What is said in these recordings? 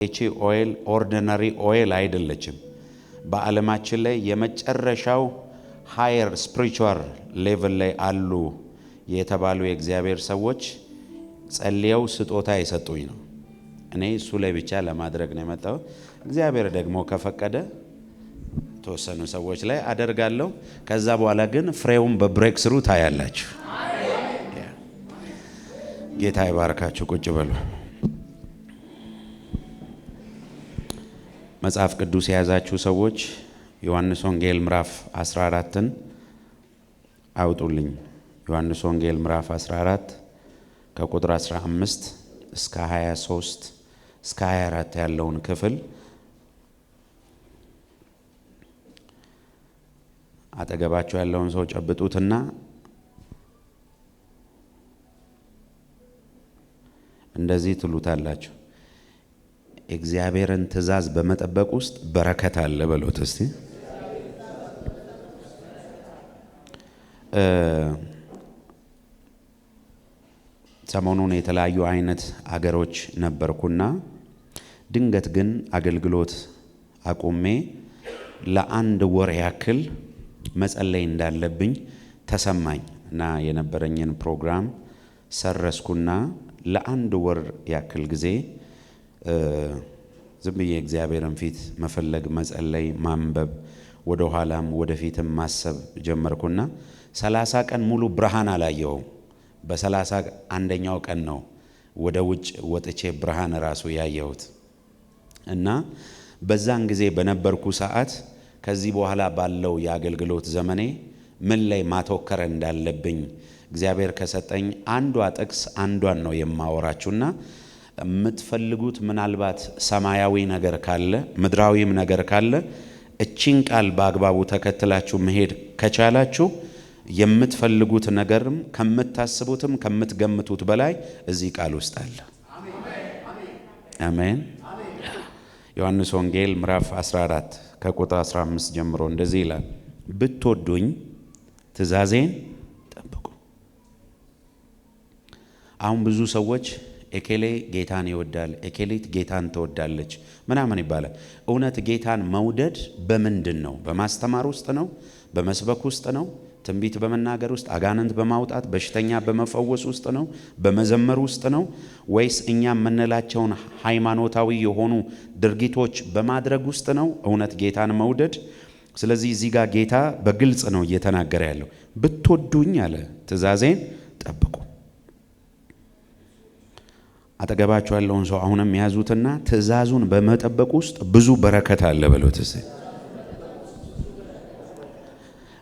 እቺ ኦይል ኦርዲናሪ ኦይል አይደለችም። በዓለማችን ላይ የመጨረሻው ሃየር ስፒሪቹዋል ሌቭል ላይ አሉ የተባሉ የእግዚአብሔር ሰዎች ጸልየው ስጦታ የሰጡኝ ነው። እኔ እሱ ላይ ብቻ ለማድረግ ነው የመጣው። እግዚአብሔር ደግሞ ከፈቀደ ተወሰኑ ሰዎች ላይ አደርጋለሁ። ከዛ በኋላ ግን ፍሬውን በብሬክ ስሩ ታያላችሁ። ጌታ ይባርካችሁ። ቁጭ በሉ። መጽሐፍ ቅዱስ የያዛችሁ ሰዎች ዮሐንስ ወንጌል ምዕራፍ 14ን አውጡልኝ። ዮሐንስ ወንጌል ምዕራፍ 14 ከቁጥር 15 እስከ 23 እስከ 24 ያለውን ክፍል አጠገባችሁ ያለውን ሰው ጨብጡትና እንደዚህ ትሉታላችሁ፣ እግዚአብሔርን ትእዛዝ በመጠበቅ ውስጥ በረከት አለ በሉት እስቲ። ሰሞኑን የተለያዩ አይነት አገሮች ነበርኩና ድንገት ግን አገልግሎት አቁሜ ለአንድ ወር ያክል መጸለይ እንዳለብኝ ተሰማኝ እና የነበረኝን ፕሮግራም ሰረስኩና ለአንድ ወር ያክል ጊዜ ዝም ብዬ እግዚአብሔርን ፊት መፈለግ፣ መጸለይ፣ ማንበብ፣ ወደ ኋላም ወደፊትም ማሰብ ጀመርኩና 30 ቀን ሙሉ ብርሃን አላየሁም። በ31ኛው ቀን ነው ወደ ውጭ ወጥቼ ብርሃን ራሱ ያየሁት እና በዛን ጊዜ በነበርኩ ሰዓት ከዚህ በኋላ ባለው የአገልግሎት ዘመኔ ምን ላይ ማተኮር እንዳለብኝ እግዚአብሔር ከሰጠኝ አንዷ ጥቅስ አንዷን ነው የማወራችሁና የምትፈልጉት ምናልባት ሰማያዊ ነገር ካለ ምድራዊም ነገር ካለ እቺን ቃል በአግባቡ ተከትላችሁ መሄድ ከቻላችሁ የምትፈልጉት ነገርም ከምታስቡትም ከምትገምቱት በላይ እዚህ ቃል ውስጥ አለ። አሜን። ዮሐንስ ወንጌል ምዕራፍ 14 ከቁጥር 15 ጀምሮ እንደዚህ ይላል፣ ብትወዱኝ ትእዛዜን ጠብቁ። አሁን ብዙ ሰዎች ኤኬሌ ጌታን ይወዳል፣ ኤኬሌት ጌታን ትወዳለች ምናምን ይባላል። እውነት ጌታን መውደድ በምንድን ነው? በማስተማር ውስጥ ነው? በመስበክ ውስጥ ነው? ትንቢት በመናገር ውስጥ፣ አጋንንት በማውጣት በሽተኛ በመፈወስ ውስጥ ነው? በመዘመር ውስጥ ነው? ወይስ እኛ የምንላቸውን ሃይማኖታዊ የሆኑ ድርጊቶች በማድረግ ውስጥ ነው እውነት ጌታን መውደድ? ስለዚህ እዚህ ጋር ጌታ በግልጽ ነው እየተናገረ ያለው። ብትወዱኝ አለ ትእዛዜን ጠብቁ። አጠገባችሁ ያለውን ሰው አሁንም ያዙትና ትእዛዙን በመጠበቅ ውስጥ ብዙ በረከት አለ በሉት እስቲ።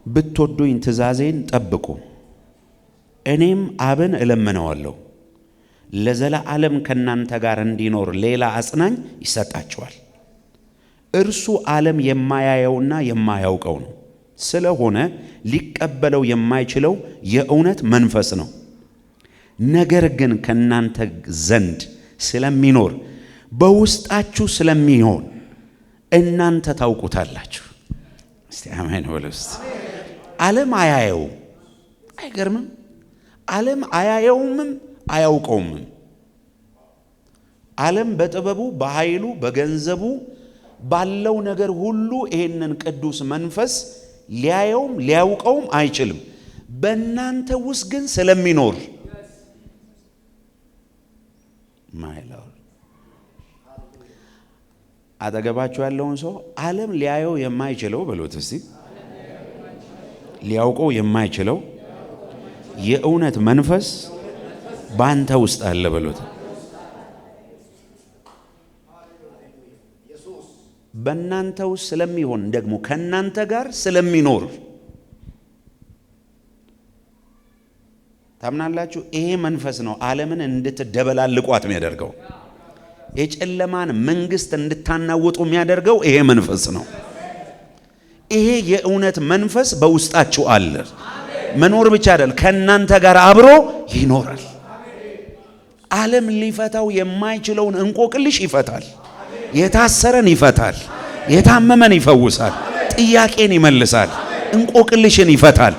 ብትወዱኝ ትእዛዜን ጠብቁ፣ እኔም አብን እለምነዋለሁ ለዘላለም ከናንተ ጋር እንዲኖር ሌላ አጽናኝ ይሰጣችኋል። እርሱ ዓለም የማያየውና የማያውቀው ነው፣ ስለሆነ ሊቀበለው የማይችለው የእውነት መንፈስ ነው። ነገር ግን ከናንተ ዘንድ ስለሚኖር በውስጣችሁ ስለሚሆን እናንተ ታውቁታላችሁ። እስቲ አሜን በሉ እስቲ። ዓለም አያየውም። አይገርምም? ዓለም አያየውምም አያውቀውምም። ዓለም በጥበቡ በኃይሉ በገንዘቡ ባለው ነገር ሁሉ ይሄንን ቅዱስ መንፈስ ሊያየውም ሊያውቀውም አይችልም። በእናንተ ውስጥ ግን ስለሚኖር ማይላው አጠገባችሁ ያለውን ሰው ዓለም ሊያየው የማይችለው በሉት እስቲ፣ ሊያውቀው የማይችለው የእውነት መንፈስ ባንተ ውስጥ አለ በሉት። በእናንተ ውስጥ ስለሚሆን ደግሞ ከናንተ ጋር ስለሚኖር ታምናላችሁ? ይሄ መንፈስ ነው ዓለምን እንድትደበላልቋት የሚያደርገው። የጨለማን መንግስት እንድታናውጡ የሚያደርገው ይሄ መንፈስ ነው። ይሄ የእውነት መንፈስ በውስጣችሁ አለ። መኖር ብቻ አይደል፣ ከናንተ ጋር አብሮ ይኖራል። ዓለም ሊፈታው የማይችለውን እንቆቅልሽ ይፈታል። የታሰረን ይፈታል። የታመመን ይፈውሳል። ጥያቄን ይመልሳል። እንቆቅልሽን ይፈታል።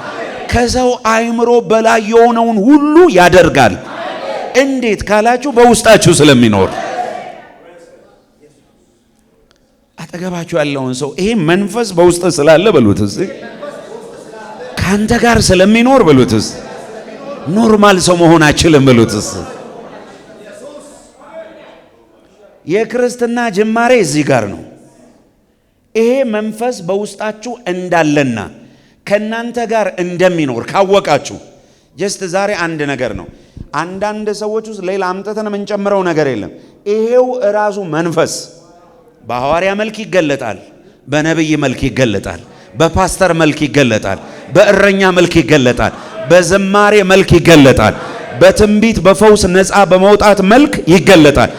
ከሰው አእምሮ በላይ የሆነውን ሁሉ ያደርጋል። እንዴት ካላችሁ በውስጣችሁ ስለሚኖር አጠገባችሁ ያለውን ሰው ይሄ መንፈስ በውስጥ ስላለ በሉት እስቲ፣ ካንተ ጋር ስለሚኖር በሉት እስቲ፣ ኖርማል ሰው መሆን አችልም በሉት እስቲ። የክርስትና ጅማሬ እዚህ ጋር ነው። ይሄ መንፈስ በውስጣችሁ እንዳለና ከናንተ ጋር እንደሚኖር ካወቃችሁ ጀስት ዛሬ አንድ ነገር ነው። አንዳንድ ሰዎች ውስጥ ሌላ አምጥተን የምንጨምረው ነገር የለም። ይሄው ራሱ መንፈስ በሐዋርያ መልክ ይገለጣል፣ በነብይ መልክ ይገለጣል፣ በፓስተር መልክ ይገለጣል፣ በእረኛ መልክ ይገለጣል፣ በዝማሬ መልክ ይገለጣል፣ በትንቢት በፈውስ ነፃ በመውጣት መልክ ይገለጣል።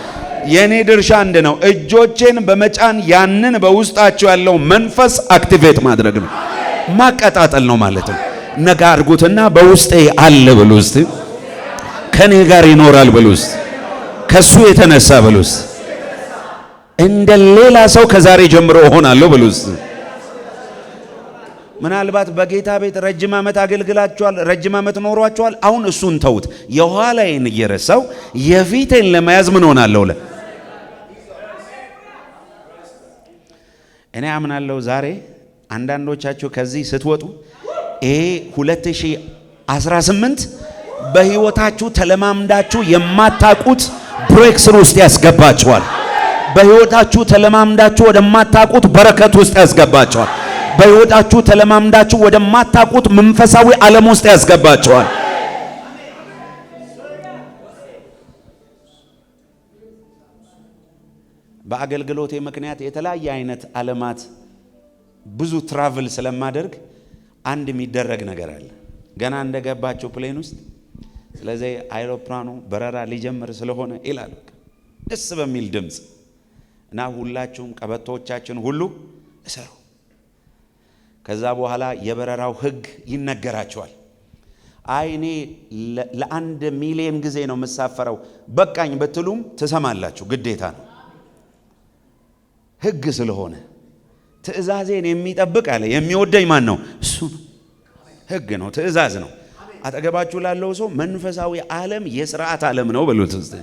የኔ ድርሻ አንድ ነው፣ እጆቼን በመጫን ያንን በውስጣቸው ያለው መንፈስ አክቲቬት ማድረግ ነው፣ ማቀጣጠል ነው ማለት ነው። ነጋ አድርጉትና በውስጤ አለ ብሉ እስቲ፣ ከኔ ጋር ይኖራል ብሉ እስቲ፣ ከሱ የተነሳ ብሉ እስቲ፣ እንደ ሌላ ሰው ከዛሬ ጀምሮ እሆናለሁ ብሉ እስቲ። ምናልባት በጌታ ቤት ረጅም ዓመት አገልግላችኋል፣ ረጅም ዓመት ኖሯችኋል። አሁን እሱን ተውት። የኋላዬን እየረሳው የፊቴን ለመያዝ ምን ሆናለሁ? እኔ አምናለሁ ዛሬ አንዳንዶቻችሁ ከዚህ ስትወጡ ይሄ 2018 በህይወታችሁ ተለማምዳችሁ የማታቁት ብሬክስሩ ውስጥ ያስገባችኋል። በህይወታችሁ ተለማምዳችሁ ወደማታቁት በረከት ውስጥ ያስገባችኋል። በህይወታችሁ ተለማምዳችሁ ወደማታቁት መንፈሳዊ ዓለም ውስጥ ያስገባችኋል። በአገልግሎቴ ምክንያት የተለያየ አይነት ዓለማት ብዙ ትራቭል ስለማደርግ አንድ የሚደረግ ነገር አለ። ገና እንደገባችሁ ፕሌን ውስጥ ስለዚህ አይሮፕላኑ በረራ ሊጀምር ስለሆነ ይላል ደስ በሚል ድምጽ እና ሁላችሁም ቀበቶቻችን ሁሉ እሰሩ። ከዛ በኋላ የበረራው ህግ ይነገራቸዋል። አይኔ ለአንድ ሚሊዮን ጊዜ ነው መሳፈረው በቃኝ በትሉም ትሰማላችሁ፣ ግዴታ ነው። ህግ ስለሆነ ትእዛዜን የሚጠብቅ አለ የሚወደኝ ማን ነው? እሱ ነው። ህግ ነው፣ ትእዛዝ ነው። አጠገባችሁ ላለው ሰው መንፈሳዊ ዓለም የሥርዓት ዓለም ነው በሉት እስቲ።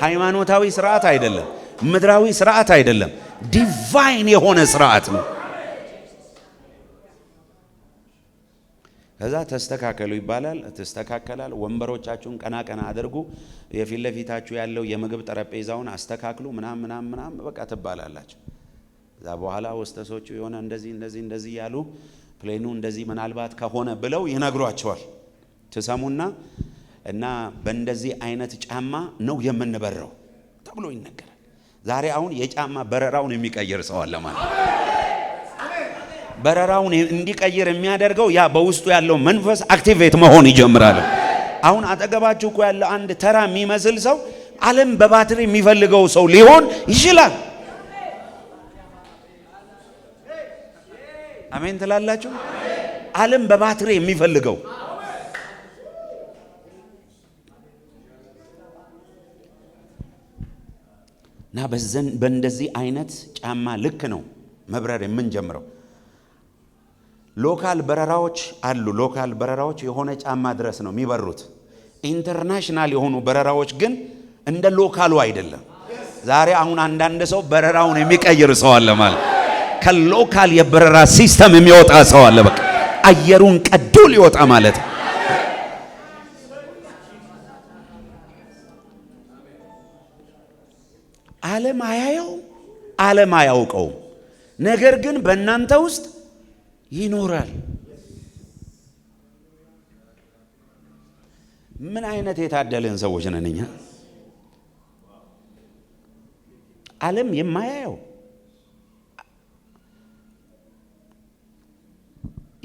ሃይማኖታዊ ስርዓት አይደለም፣ ምድራዊ ስርዓት አይደለም፣ ዲቫይን የሆነ ስርዓት ነው። ከዛ ተስተካከሉ ይባላል፣ ተስተካከላል። ወንበሮቻችሁን ቀና ቀና አድርጉ፣ የፊት ለፊታችሁ ያለው የምግብ ጠረጴዛውን አስተካክሉ፣ ምናም በቃ ትባላላችሁ። ከዛ በኋላ ወስተሶቹ የሆነ እንደዚህ ያሉ ፕሌኑ እንደዚህ ምናልባት ከሆነ ብለው ይነግሯቸዋል። ትሰሙና እና በእንደዚህ አይነት ጫማ ነው የምንበረው ተብሎ ይነገራል። ዛሬ አሁን የጫማ በረራውን የሚቀይር ሰው አለ ማለት ነው። በረራውን እንዲቀይር የሚያደርገው ያ በውስጡ ያለው መንፈስ አክቲቬት መሆን ይጀምራል። አሁን አጠገባችሁ እኮ ያለው አንድ ተራ የሚመስል ሰው ዓለም በባትሪ የሚፈልገው ሰው ሊሆን ይችላል። አሜን ትላላችሁ? ዓለም በባትሪ የሚፈልገው እና በእንደዚህ አይነት ጫማ ልክ ነው መብረር የምንጀምረው። ሎካል በረራዎች አሉ። ሎካል በረራዎች የሆነ ጫማ ድረስ ነው የሚበሩት። ኢንተርናሽናል የሆኑ በረራዎች ግን እንደ ሎካሉ አይደለም። ዛሬ አሁን አንዳንድ ሰው በረራውን የሚቀይር ሰው አለ ማለት ከሎካል የበረራ ሲስተም የሚወጣ ሰው አለ። በቃ አየሩን ቀዶ ሊወጣ ማለት ዓለም አያየው፣ ዓለም አያውቀው፣ ነገር ግን በእናንተ ውስጥ ይኖራል። ምን አይነት የታደልን ሰዎች ነን እኛ! ዓለም የማያየው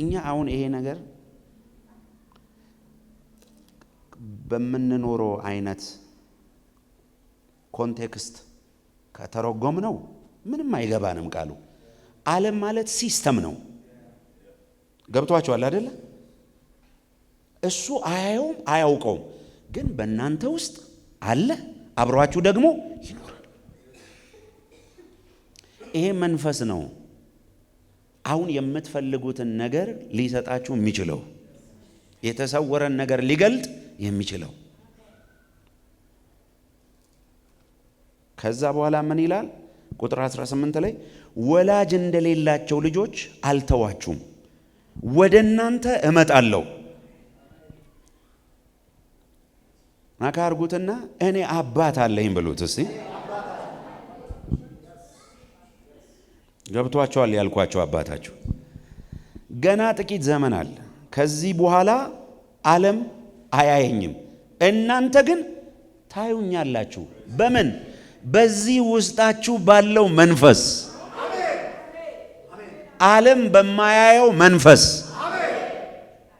እኛ አሁን ይሄ ነገር በምንኖረው አይነት ኮንቴክስት ከተረጎም ነው ምንም አይገባንም ቃሉ። ዓለም ማለት ሲስተም ነው። ገብቷችኋል አይደለ? እሱ አያየውም አያውቀውም፣ ግን በእናንተ ውስጥ አለ፣ አብሯችሁ ደግሞ ይኖራል። ይሄ መንፈስ ነው አሁን የምትፈልጉትን ነገር ሊሰጣችሁ የሚችለው፣ የተሰወረን ነገር ሊገልጥ የሚችለው። ከዛ በኋላ ምን ይላል? ቁጥር 18 ላይ ወላጅ እንደሌላቸው ልጆች አልተዋችሁም፣ ወደ እናንተ እመጣለሁ። ናካርጉትና እኔ አባት አለኝ ብሉት እስቲ። ገብቷቸዋል ያልኳቸው አባታችሁ። ገና ጥቂት ዘመን አለ፣ ከዚህ በኋላ ዓለም አያየኝም፣ እናንተ ግን ታዩኛላችሁ። በምን? በዚህ ውስጣችሁ ባለው መንፈስ፣ ዓለም በማያየው መንፈስ።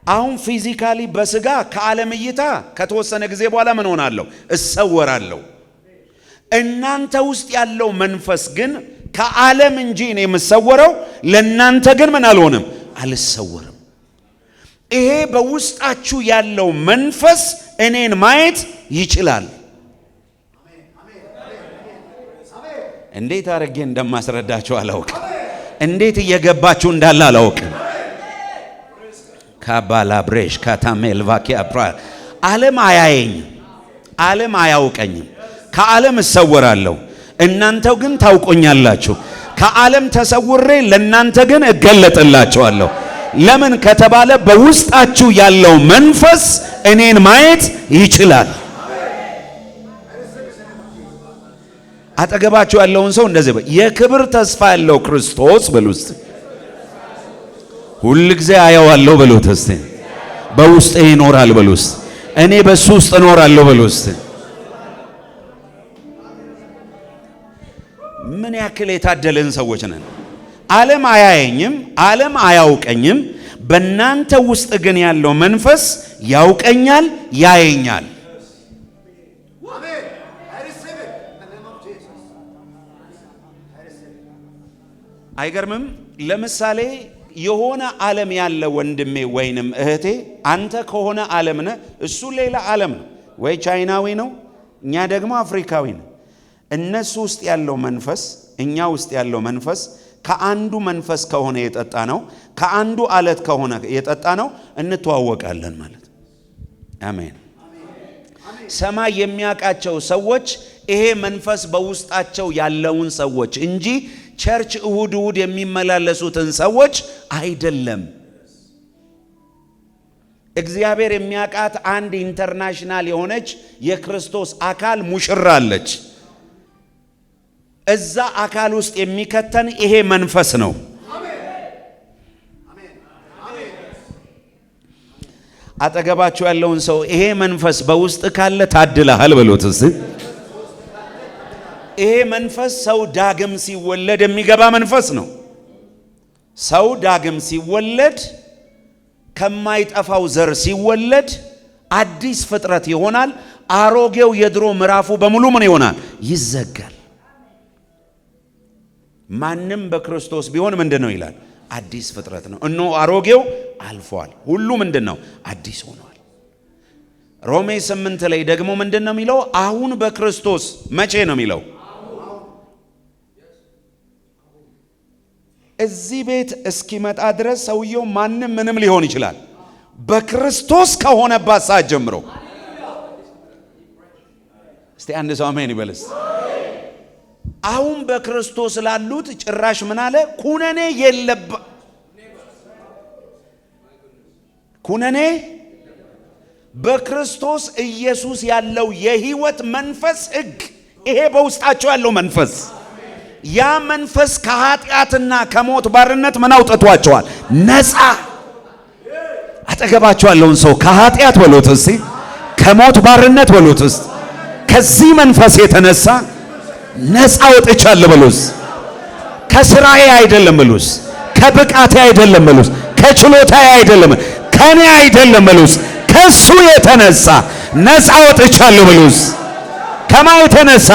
አሁን ፊዚካሊ በስጋ ከዓለም እይታ ከተወሰነ ጊዜ በኋላ ምን ሆናለሁ? እሰወራለሁ። እናንተ ውስጥ ያለው መንፈስ ግን ከዓለም እንጂ እኔ የምሰወረው፣ ለእናንተ ግን ምን አልሆንም? አልሰወርም። ይሄ በውስጣችሁ ያለው መንፈስ እኔን ማየት ይችላል። እንዴት አድርጌ እንደማስረዳችሁ አላውቅም። እንዴት እየገባችሁ እንዳለ አላውቅም። ካባላ ብሬሽ ካታሜል ቫኪያ ፕራ ዓለም አያየኝም፣ ዓለም አያውቀኝም። ከዓለም እሰወራለሁ፣ እናንተው ግን ታውቆኛላችሁ። ከዓለም ተሰውሬ ለእናንተ ግን እገለጥላችኋለሁ። ለምን ከተባለ በውስጣችሁ ያለው መንፈስ እኔን ማየት ይችላል። አጠገባችሁ ያለውን ሰው እንደዚህ በል፣ የክብር ተስፋ ያለው ክርስቶስ በሉት። ሁል ጊዜ አየዋለሁ በሉት። እስቲ በውስጤ ይኖራል በሉት። እኔ በሱ ውስጥ እኖራለሁ በሉት። ምን ያክል የታደልን ሰዎች ነን። ዓለም አያየኝም፣ ዓለም አያውቀኝም። በእናንተ ውስጥ ግን ያለው መንፈስ ያውቀኛል፣ ያየኛል። አይገርምም? ለምሳሌ የሆነ ዓለም ያለ ወንድሜ ወይንም እህቴ፣ አንተ ከሆነ ዓለም ነህ፣ እሱ ሌላ ዓለም ነው። ወይ ቻይናዊ ነው፣ እኛ ደግሞ አፍሪካዊ ነው። እነሱ ውስጥ ያለው መንፈስ፣ እኛ ውስጥ ያለው መንፈስ ከአንዱ መንፈስ ከሆነ የጠጣ ነው፣ ከአንዱ አለት ከሆነ የጠጣ ነው፣ እንተዋወቃለን ማለት። አሜን። ሰማይ የሚያውቃቸው ሰዎች ይሄ መንፈስ በውስጣቸው ያለውን ሰዎች እንጂ ቸርች እሁድ እሁድ የሚመላለሱትን ሰዎች አይደለም። እግዚአብሔር የሚያውቃት አንድ ኢንተርናሽናል የሆነች የክርስቶስ አካል ሙሽራ አለች። እዛ አካል ውስጥ የሚከተን ይሄ መንፈስ ነው። አጠገባችሁ ያለውን ሰው ይሄ መንፈስ በውስጥ ካለ ታድለሃል በሉት እስቲ። ይሄ መንፈስ ሰው ዳግም ሲወለድ የሚገባ መንፈስ ነው። ሰው ዳግም ሲወለድ ከማይጠፋው ዘር ሲወለድ አዲስ ፍጥረት ይሆናል። አሮጌው የድሮ ምዕራፉ በሙሉ ምን ይሆናል? ይዘጋል። ማንም በክርስቶስ ቢሆን ምንድነው ይላል? አዲስ ፍጥረት ነው። እነሆ አሮጌው አልፏል፣ ሁሉ ምንድነው? አዲስ ሆኗል። ሮሜ 8 ላይ ደግሞ ምንድነው የሚለው? አሁን በክርስቶስ መቼ ነው የሚለው? እዚህ ቤት እስኪመጣ ድረስ ሰውየው ማንም ምንም ሊሆን ይችላል። በክርስቶስ ከሆነባት ሰዓት ጀምሮ እስቲ አንድ ሰው አሜን ይበልስ። አሁን በክርስቶስ ላሉት ጭራሽ ምን አለ? ኩነኔ የለባ ኩነኔ በክርስቶስ ኢየሱስ ያለው የሕይወት መንፈስ ሕግ፣ ይሄ በውስጣቸው ያለው መንፈስ፣ ያ መንፈስ ከኃጢአትና ከሞት ባርነት ምን አውጥቷቸዋል? ነፃ። አጠገባቸው ያለውን ሰው ከኃጢአት በሉት እስቲ፣ ከሞት ባርነት በሉት እስቲ፣ ከዚህ መንፈስ የተነሳ ነፃ ወጥቻለሁ በሉስ። ከስራዬ አይደለም በሉስ፣ ከብቃቴ አይደለም በሉስ፣ ከችሎታዬ አይደለም፣ ከኔ አይደለም በሉስ፣ ከሱ የተነሳ ነፃ ወጥቻለሁ በሉስ። ከማ የተነሳ?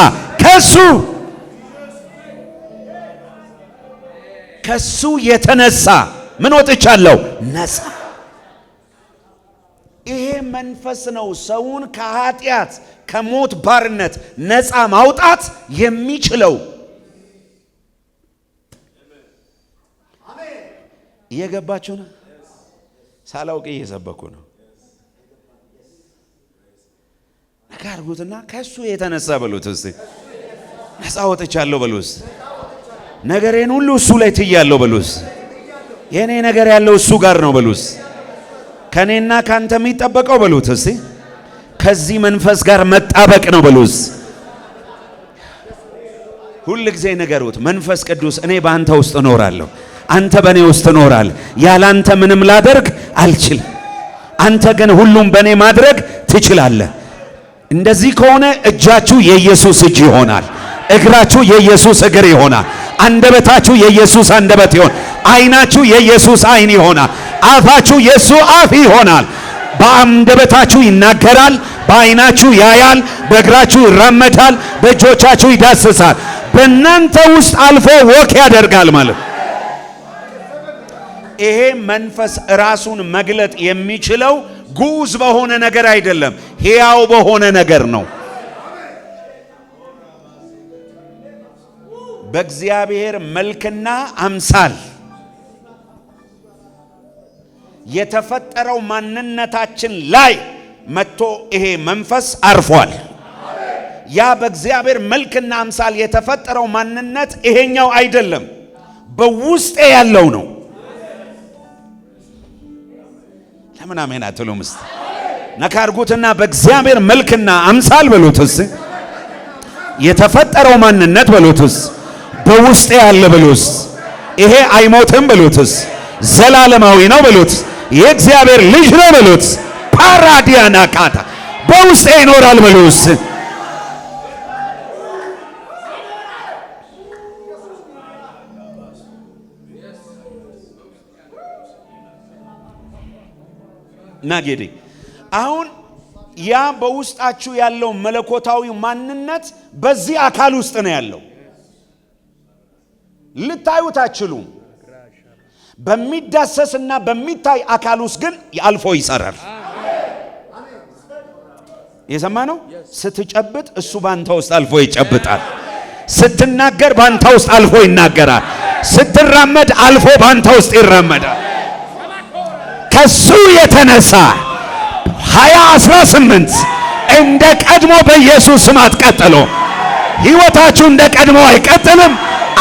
ከሱ የተነሳ ምን ወጥቻለሁ? ነፃ። ይሄ መንፈስ ነው ሰውን ከኃጢአት ከሞት ባርነት ነፃ ማውጣት የሚችለው። እየገባችሁ ነው? ሳላውቅ እየሰበኩ ነው። ነጋርጉትና ከሱ የተነሳ በሉት እስቲ፣ ነፃ ወጥቻለሁ በሉት። ነገሬን ሁሉ እሱ ላይ ትያለሁ በሉስ። የኔ ነገር ያለው እሱ ጋር ነው በሉስ። ከኔና ካንተ የሚጠበቀው በሉት እስቲ ከዚህ መንፈስ ጋር መጣበቅ ነው በሉስ። ሁሉ ጊዜ ነገሩት መንፈስ ቅዱስ እኔ በአንተ ውስጥ እኖራለሁ፣ አንተ በእኔ ውስጥ እኖራለሁ። ያላንተ ምንም ላደርግ አልችልም፣ አንተ ግን ሁሉም በእኔ ማድረግ ትችላለህ። እንደዚህ ከሆነ እጃችሁ የኢየሱስ እጅ ይሆናል፣ እግራችሁ የኢየሱስ እግር ይሆናል፣ አንደበታችሁ የኢየሱስ አንደበት ይሆናል፣ አይናችሁ የኢየሱስ አይን ይሆናል፣ አፋችሁ የሱ አፍ ይሆናል። በአንደበታችሁ ይናገራል፣ በአይናችሁ ያያል፣ በእግራችሁ ይራመዳል፣ በእጆቻችሁ ይዳስሳል። በእናንተ ውስጥ አልፎ ወክ ያደርጋል ማለት። ይሄ መንፈስ ራሱን መግለጥ የሚችለው ጉዝ በሆነ ነገር አይደለም፣ ሕያው በሆነ ነገር ነው። በእግዚአብሔር መልክና አምሳል የተፈጠረው ማንነታችን ላይ መጥቶ ይሄ መንፈስ አርፏል። ያ በእግዚአብሔር መልክና አምሳል የተፈጠረው ማንነት ይሄኛው አይደለም፣ በውስጤ ያለው ነው። ለምን አሜን አትሉም? እስቲ ነካርጉትና በእግዚአብሔር መልክና አምሳል በሉትስ፣ የተፈጠረው ማንነት በሉትስ፣ በውስጤ ያለ በሉስ፣ ይሄ አይሞትም በሉትስ፣ ዘላለማዊ ነው በሉት፣ የእግዚአብሔር ልጅ ነው በሉት፣ ፓራዲያና ካታ በውስጤ ይኖራል በሉስ። ናጌዲ አሁን ያ በውስጣችሁ ያለው መለኮታዊ ማንነት በዚህ አካል ውስጥ ነው ያለው። ልታዩት አትችሉም። በሚዳሰስና በሚታይ አካል ውስጥ ግን አልፎ ይሰራል። የሰማ ነው። ስትጨብጥ እሱ ባንተ ውስጥ አልፎ ይጨብጣል። ስትናገር ባንተ ውስጥ አልፎ ይናገራል። ስትራመድ አልፎ ባንተ ውስጥ ይራመዳል። ከሱ የተነሳ 2018 እንደ ቀድሞ በኢየሱስ ስም አትቀጥሉ። ሕይወታችሁ እንደ ቀድሞ አይቀጥልም።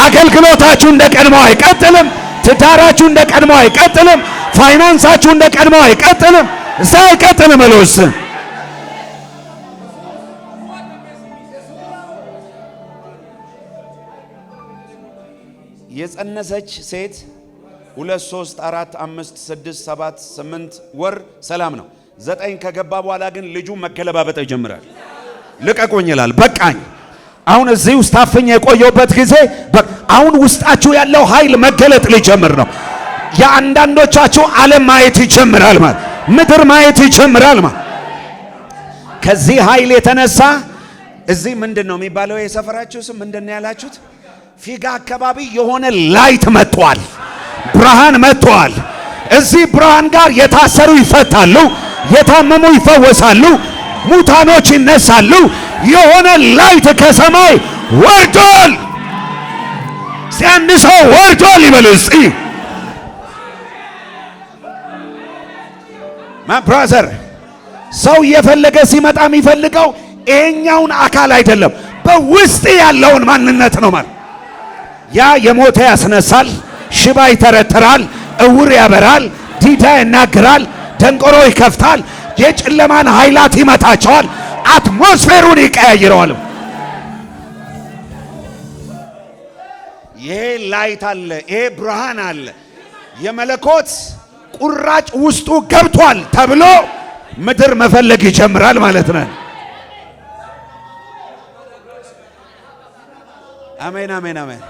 አገልግሎታችሁ እንደ ቀድሞ አይቀጥልም። ትዳራችሁ እንደ ቀድሞ አይቀጥልም። ፋይናንሳችሁ እንደ ቀድሞ አይቀጥልም። እዛ አይቀጥልም። እሉስ የጸነሰች ሴት 2 3 4 5 6 7 8 ወር ሰላም ነው። 9 ከገባ በኋላ ግን ልጁ መገለባበጥ ይጀምራል። ልቀቁኝ ይላል። በቃኝ። አሁን እዚህ ውስጥ ታፍኜ የቆየሁበት ጊዜ አሁን ውስጣችሁ ያለው ኃይል መገለጥ ሊጀምር ነው። የአንዳንዶቻችሁ ዓለም ማየት ይጀምራል ማለት፣ ምድር ማየት ይጀምራል ማለት። ከዚህ ኃይል የተነሳ እዚህ ምንድን ነው የሚባለው? የሰፈራችሁ ስም ምንድን ነው ያላችሁት? ፊጋ አካባቢ የሆነ ላይት መጥቷል፣ ብርሃን መጥቷል። እዚህ ብርሃን ጋር የታሰሩ ይፈታሉ፣ የታመሙ ይፈወሳሉ፣ ሙታኖች ይነሳሉ። የሆነ ላይት ከሰማይ ወርዷል። ሲያንድ ሰው ወርዷል ይበሉ እስቲ። ማብራዘር ሰው እየፈለገ ሲመጣ የሚፈልገው ይሄኛውን አካል አይደለም፣ በውስጥ ያለውን ማንነት ነው ማለት። ያ የሞተ ያስነሳል፣ ሽባ ይተረትራል፣ እውር ያበራል፣ ዲዳ ይናገራል፣ ደንቆሮ ይከፍታል፣ የጨለማን ኃይላት ይመታቸዋል፣ አትሞስፌሩን ይቀያይረዋል። ይሄ ላይት አለ፣ ይሄ ብርሃን አለ፣ የመለኮት ቁራጭ ውስጡ ገብቷል ተብሎ ምድር መፈለግ ይጀምራል ማለት ነው። አሜን አሜን አሜን።